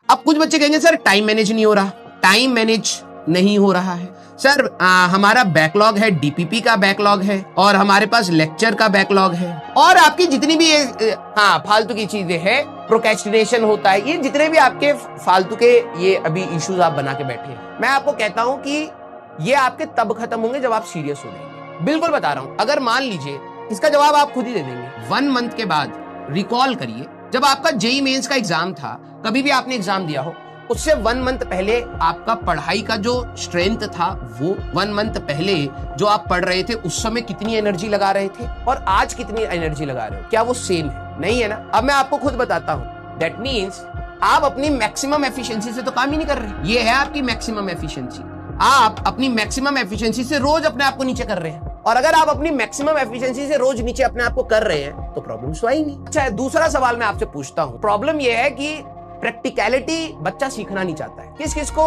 अब कुछ बच्चे कहेंगे सर टाइम मैनेज नहीं हो रहा, टाइम मैनेज नहीं हो रहा है सर, हमारा बैकलॉग है, डीपीपी का बैकलॉग है और हमारे पास लेक्चर का बैकलॉग है और आपकी जितनी भी फालतू की चीजें हैं, प्रोक्रेस्टिनेशन होता है, ये जितने भी आपके फालतू के ये अभी इश्यूज आप बना के बैठे हैं, मैं आपको कहता हूं कि ये आपके तब खत्म होंगे जब आप सीरियस हो जाएंगे। बिल्कुल बता रहा हूं। अगर मान लीजिए, इसका जवाब आप खुद ही दे देंगे। 1 मंथ के बाद रिकॉल करिए, जब आपका जेईई मेंस का एग्जाम था, कभी भी आपने एग्जाम दिया हो, उससे 1 मंथ पहले आपका पढ़ाई का जो स्ट्रेंथ था, वो 1 मंथ पहले जो आप पढ़ रहे थे उस समय कितनी एनर्जी लगा रहे थे और आज कितनी एनर्जी लगा रहे हो, क्या वो सेम है? नहीं है ना। अब मैं आपको खुद बताता हूं। दैट मीन्स आप अपनी मैक्सिमम एफिशिएंसी से तो काम ही नहीं कर रहे। ये है आपकी मैक्सिमम एफिशिएंसी। आप अपनी मैक्सिमम एफिशिएंसी से रोज अपने आप को नीचे कर रहे हैं और अगर आप अपनी मैक्सिमम एफिशिएंसी से रोज नीचे अपने आप को कर रहे हैं तो प्रॉब्लम तो आई नहीं। अच्छा, दूसरा सवाल मैं आपसे पूछता हूं। प्रॉब्लम यह है कि प्रैक्टिकलिटी बच्चा सीखना नहीं चाहता है। किस किस को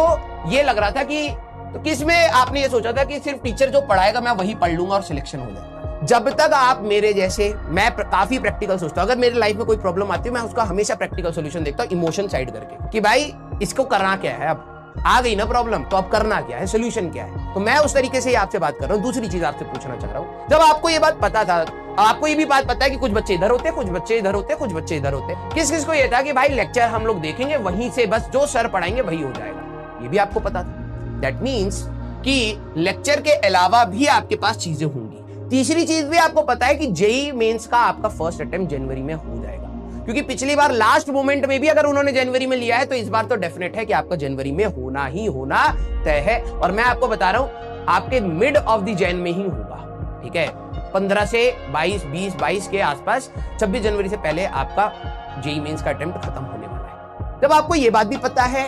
ये लग रहा था कि तो किस में आपने ये सोचा था कि सिर्फ टीचर जो पढ़ाएगा मैं वही पढ़ लूंगा और सिलेक्शन हो जाएगा। जब तक आप मेरे जैसे, मैं काफी प्रैक्टिकल सोचता हूं। अगर मेरे लाइफ में कोई प्रॉब्लम आती है मैं उसका हमेशा प्रैक्टिकल सोल्यूशन देखता हूं, इमोशन साइड करके, कि भाई इसको करना क्या है। अब आ गई ना प्रॉब्लम, तो अब करना क्या है, सोल्यूशन क्या है। तो मैं उस तरीके से आपसे बात कर रहा हूँ। दूसरी चीज आपसे पूछना चाह रहा हूँ, जब आपको ये बात पता था, आपको ये भी बात पता है कि कुछ बच्चे इधर होते, कुछ बच्चे इधर होते, कुछ बच्चे इधर होते, किस किस को ये था कि भाई लेक्चर हम लोग देखेंगे, वहीं से बस जो सर पढ़ाएंगे वही हो जाएगा, ये भी आपको पता था। दैट मीन्स कि लेक्चर के अलावा भी आपके पास चीजें होंगी। तीसरी चीज भी आपको पता है कि जेईई मेंस का आपका फर्स्ट अटेम्प्ट जनवरी में हो जाएगा, क्योंकि पिछली बार लास्ट मोमेंट में भी अगर उन्होंने जनवरी में लिया है तो इस बार तो डेफिनेट है कि आपका जनवरी में होना ही होना तय है। और मैं आपको बता रहा हूं, आपके मिड ऑफ द जैन में ही होगा। ठीक है, 15 से 22 के आसपास, 26 जनवरी से पहले आपका जेईई मेंस का अटेम्प्ट खत्म होने वाला है। जब आपको ये बात भी पता है,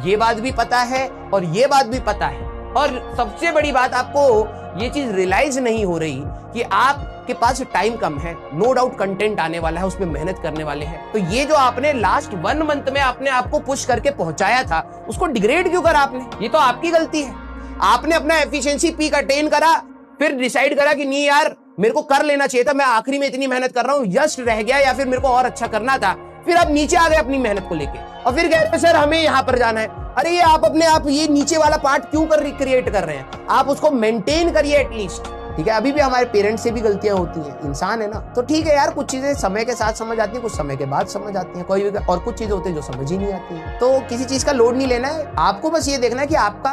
ये बात भी पता है और ये बात भी पता है, और सबसे बड़ी बात आपको ये चीज रियलाइज नहीं हो रही कि आपके पास टाइम कम है, नो डाउट कंटेंट आने वाला है, उसमें मेहनत करने वाले हैं, तो ये जो आपने लास्ट 1 मंथ में अपने आप को पुश करके पहुंचाया था, उसको डिग्रेड क्यों करा आपने? ये तो आपकी गलती है। आपने अपना एफिशिएंसी पीक अटेन करा, फिर डिसाइड करा कि नहीं यार मेरे को कर लेना चाहिए था, मैं आखिरी में इतनी मेहनत कर रहा हूं, जस्ट रह गया, या फिर मेरे को और अच्छा करना था, फिर आप नीचे आ गए अपनी मेहनत को लेके और फिर कह रहे सर हमें यहां पर जाना है। अरे ये आप अपने आप ये नीचे वाला पार्ट क्यों क्रिएट कर रहे हैं? आप उसको मेंटेन करिए एटलीस्ट। ठीक है, अभी भी हमारे पेरेंट्स से भी गलतियां होती हैं, इंसान है ना, तो ठीक है यार, कुछ चीजें समय के साथ समझ आती है, कुछ समय के बाद समझ आती है, कोई भी, और कुछ चीजें होती है जो समझ ही नहीं आती है। तो किसी चीज का लोड नहीं लेना है आपको, बस ये देखना है कि आपका